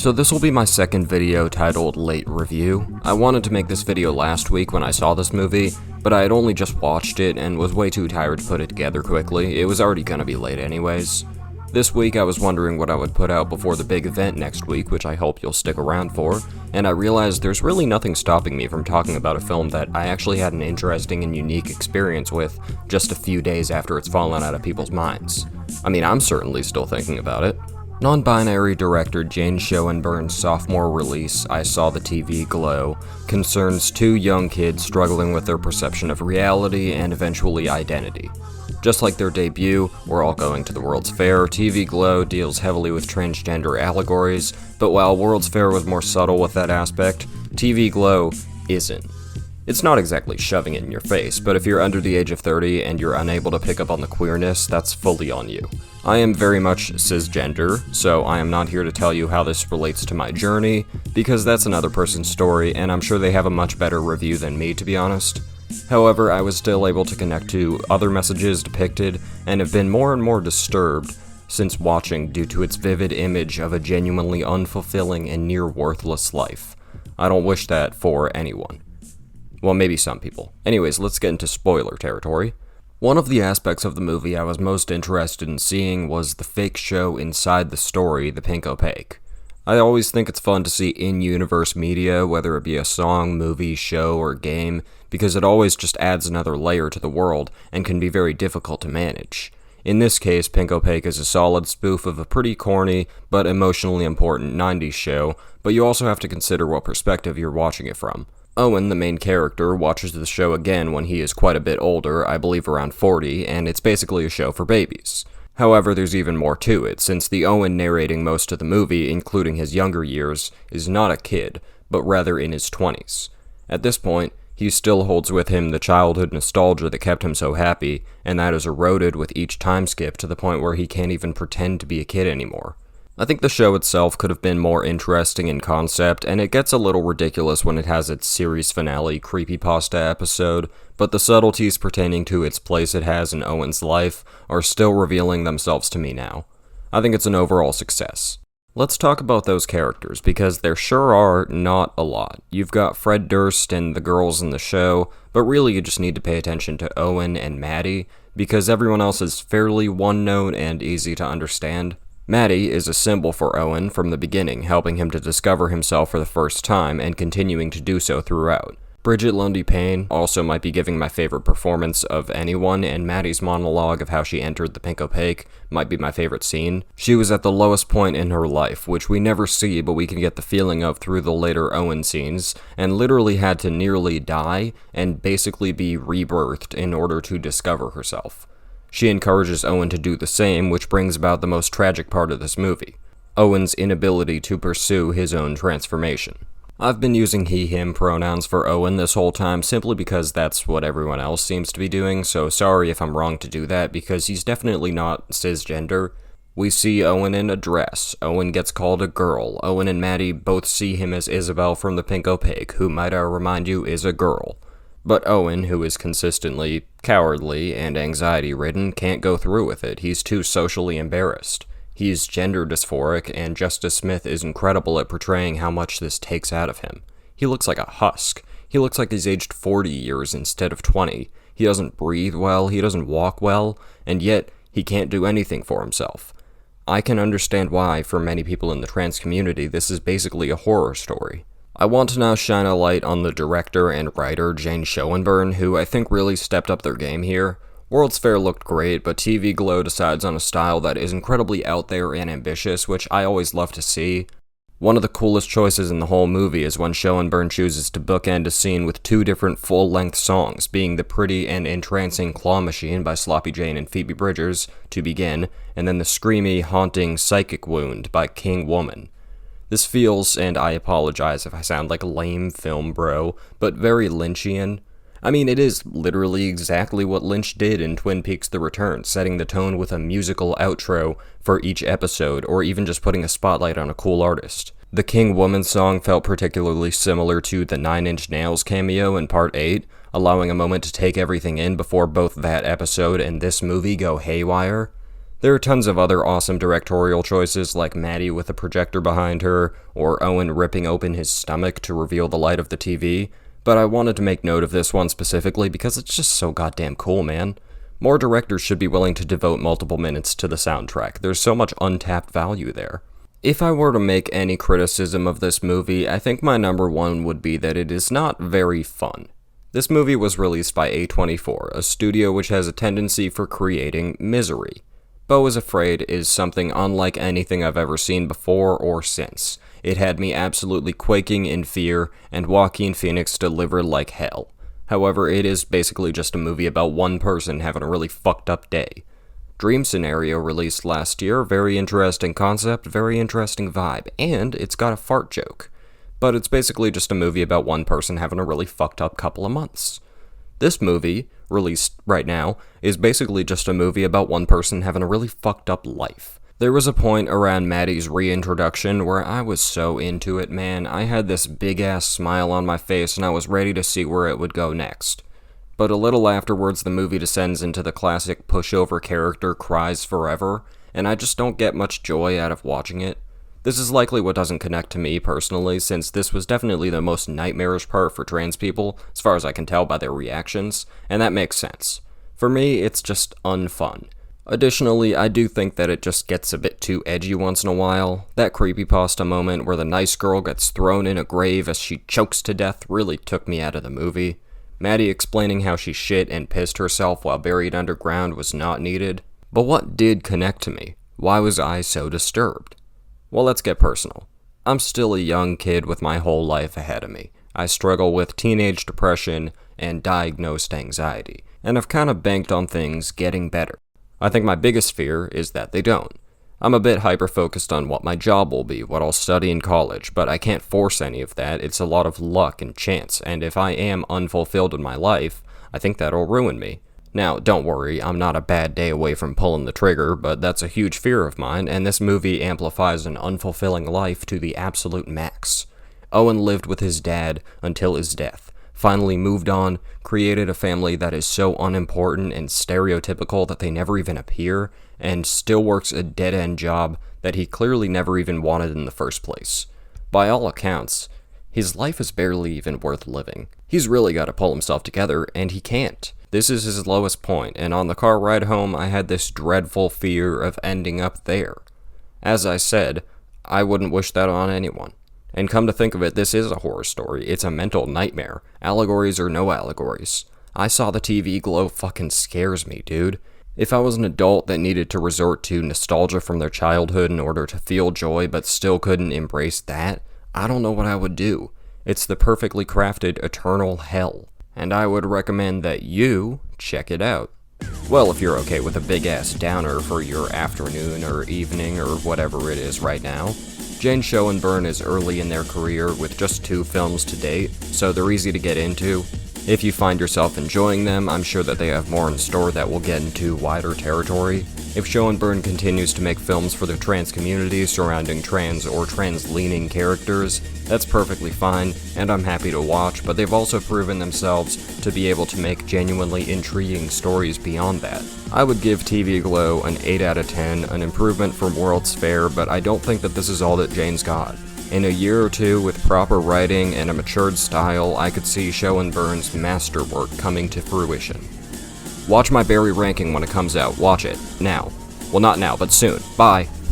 So this will be my second video titled Late Review. I wanted to make this video last week when I saw this movie, but I had only just watched it and was way too tired to put it together quickly. It was already gonna be late anyways. This week I was wondering what I would put out before the big event next week, which I hope you'll stick around for, and I realized there's really nothing stopping me from talking about a film that I actually had an interesting and unique experience with just a few days after it's fallen out of people's minds. I mean, I'm certainly still thinking about it. Non-binary director Jane Schoenberg's sophomore release, I Saw the TV Glow, concerns two young kids struggling with their perception of reality and eventually identity. Just like their debut, We're All Going to the World's Fair, TV Glow deals heavily with transgender allegories, but while World's Fair was more subtle with that aspect, TV Glow isn't. It's not exactly shoving it in your face, but if you're under the age of 30 and you're unable to pick up on the queerness, that's fully on you. I am very much cisgender, so I am not here to tell you how this relates to my journey, because that's another person's story, and I'm sure they have a much better review than me, to be honest. However, I was still able to connect to other messages depicted, and have been more and more disturbed since watching due to its vivid image of a genuinely unfulfilling and near worthless life. I don't wish that for anyone. Well, maybe some people. Anyways, let's get into spoiler territory. One of the aspects of the movie I was most interested in seeing was the fake show inside the story, The Pink Opaque. I always think it's fun to see in-universe media, whether it be a song, movie, show, or game, because it always just adds another layer to the world and can be very difficult to manage. In this case, Pink Opaque is a solid spoof of a pretty corny but emotionally important 90s show, but you also have to consider what perspective you're watching it from. Owen, the main character, watches the show again when he is quite a bit older, I believe around 40, and it's basically a show for babies. However, there's even more to it, since the Owen narrating most of the movie, including his younger years, is not a kid, but rather in his 20s. At this point, he still holds with him the childhood nostalgia that kept him so happy, and that is eroded with each time skip to the point where he can't even pretend to be a kid anymore. I think the show itself could have been more interesting in concept, and it gets a little ridiculous when it has its series finale creepypasta episode, but the subtleties pertaining to its place it has in Owen's life are still revealing themselves to me now. I think it's an overall success. Let's talk about those characters, because there sure are not a lot. You've got Fred Durst and the girls in the show, but really you just need to pay attention to Owen and Maddie, because everyone else is fairly one-note and easy to understand. Maddie is a symbol for Owen from the beginning, helping him to discover himself for the first time and continuing to do so throughout. Bridget Lundy Payne also might be giving my favorite performance of anyone, and Maddie's monologue of how she entered the Pink Opaque might be my favorite scene. She was at the lowest point in her life, which we never see but we can get the feeling of through the later Owen scenes, and literally had to nearly die and basically be rebirthed in order to discover herself. She encourages Owen to do the same, which brings about the most tragic part of this movie, Owen's inability to pursue his own transformation. I've been using he/him pronouns for Owen this whole time simply because that's what everyone else seems to be doing, so sorry if I'm wrong to do that because he's definitely not cisgender. We see Owen in a dress, Owen gets called a girl, Owen and Maddie both see him as Isabel from the Pink Opaque, who might I remind you is a girl. But Owen, who is consistently cowardly and anxiety-ridden, can't go through with it. He's too socially embarrassed. He's gender dysphoric, and Justice Smith is incredible at portraying how much this takes out of him. He looks like a husk. He looks like he's aged 40 years instead of 20. He doesn't breathe well, he doesn't walk well, and yet he can't do anything for himself. I can understand why, for many people in the trans community, this is basically a horror story. I want to now shine a light on the director and writer Jane Schoenberg, who I think really stepped up their game here. World's Fair looked great, but TV Glow decides on a style that is incredibly out there and ambitious, which I always love to see. One of the coolest choices in the whole movie is when Schoenberg chooses to bookend a scene with two different full-length songs, being the pretty and entrancing Claw Machine by Sloppy Jane and Phoebe Bridgers, to begin, and then the screamy, haunting Psychic Wound by King Woman. This feels, and I apologize if I sound like a lame film bro, but very Lynchian. I mean, it is literally exactly what Lynch did in Twin Peaks: The Return, setting the tone with a musical outro for each episode, or even just putting a spotlight on a cool artist. The King Woman song felt particularly similar to the 9 Inch Nails cameo in Part 8, allowing a moment to take everything in before both that episode and this movie go haywire. There are tons of other awesome directorial choices like Maddie with a projector behind her, or Owen ripping open his stomach to reveal the light of the TV, but I wanted to make note of this one specifically because it's just so goddamn cool, man. More directors should be willing to devote multiple minutes to the soundtrack. There's so much untapped value there. If I were to make any criticism of this movie, I think my number one would be that it is not very fun. This movie was released by A24, a studio which has a tendency for creating misery. Beau is Afraid is something unlike anything I've ever seen before or since. It had me absolutely quaking in fear, and Joaquin Phoenix delivered like hell. However, it is basically just a movie about one person having a really fucked up day. Dream Scenario released last year, very interesting concept, very interesting vibe, and it's got a fart joke. But it's basically just a movie about one person having a really fucked up couple of months. This movie, released right now, is basically just a movie about one person having a really fucked up life. There was a point around Maddie's reintroduction where I was so into it, man. I had this big-ass smile on my face and I was ready to see where it would go next. But a little afterwards, the movie descends into the classic pushover character cries forever, and I just don't get much joy out of watching it. This is likely what doesn't connect to me personally, since this was definitely the most nightmarish part for trans people, as far as I can tell by their reactions, and that makes sense. For me, it's just unfun. Additionally, I do think that it just gets a bit too edgy once in a while. That creepypasta moment where the nice girl gets thrown in a grave as she chokes to death really took me out of the movie. Maddie explaining how she shit and pissed herself while buried underground was not needed. But what did connect to me? Why was I so disturbed? Well, let's get personal. I'm still a young kid with my whole life ahead of me. I struggle with teenage depression and diagnosed anxiety, and I've kind of banked on things getting better. I think my biggest fear is that they don't. I'm a bit hyper-focused on what my job will be, what I'll study in college, but I can't force any of that. It's a lot of luck and chance, and if I am unfulfilled in my life, I think that'll ruin me. Now, don't worry, I'm not a bad day away from pulling the trigger, but that's a huge fear of mine, and this movie amplifies an unfulfilling life to the absolute max. Owen lived with his dad until his death, finally moved on, created a family that is so unimportant and stereotypical that they never even appear, and still works a dead-end job that he clearly never even wanted in the first place. By all accounts, his life is barely even worth living. He's really got to pull himself together, and he can't. This is his lowest point, and on the car ride home, I had this dreadful fear of ending up there. As I said, I wouldn't wish that on anyone. And come to think of it, this is a horror story. It's a mental nightmare. Allegories or no allegories. I Saw the TV Glow fucking scares me, dude. If I was an adult that needed to resort to nostalgia from their childhood in order to feel joy but still couldn't embrace that, I don't know what I would do. It's the perfectly crafted eternal hell. And I would recommend that you check it out. Well, if you're okay with a big-ass downer for your afternoon or evening or whatever it is right now, Jane Schoenbrun is early in their career with just 2 films to date, so they're easy to get into. If you find yourself enjoying them, I'm sure that they have more in store that will get into wider territory. If Schoenbrun continues to make films for the trans community surrounding trans or trans-leaning characters, that's perfectly fine, and I'm happy to watch, but they've also proven themselves to be able to make genuinely intriguing stories beyond that. I would give TV Glow an 8 out of 10, an improvement from World's Fair, but I don't think that this is all that Jane's got. In a year or two, with proper writing and a matured style, I could see Schoenbrun's masterwork coming to fruition. Watch my Barry ranking when it comes out. Watch it. Now. Well, not now, but soon. Bye.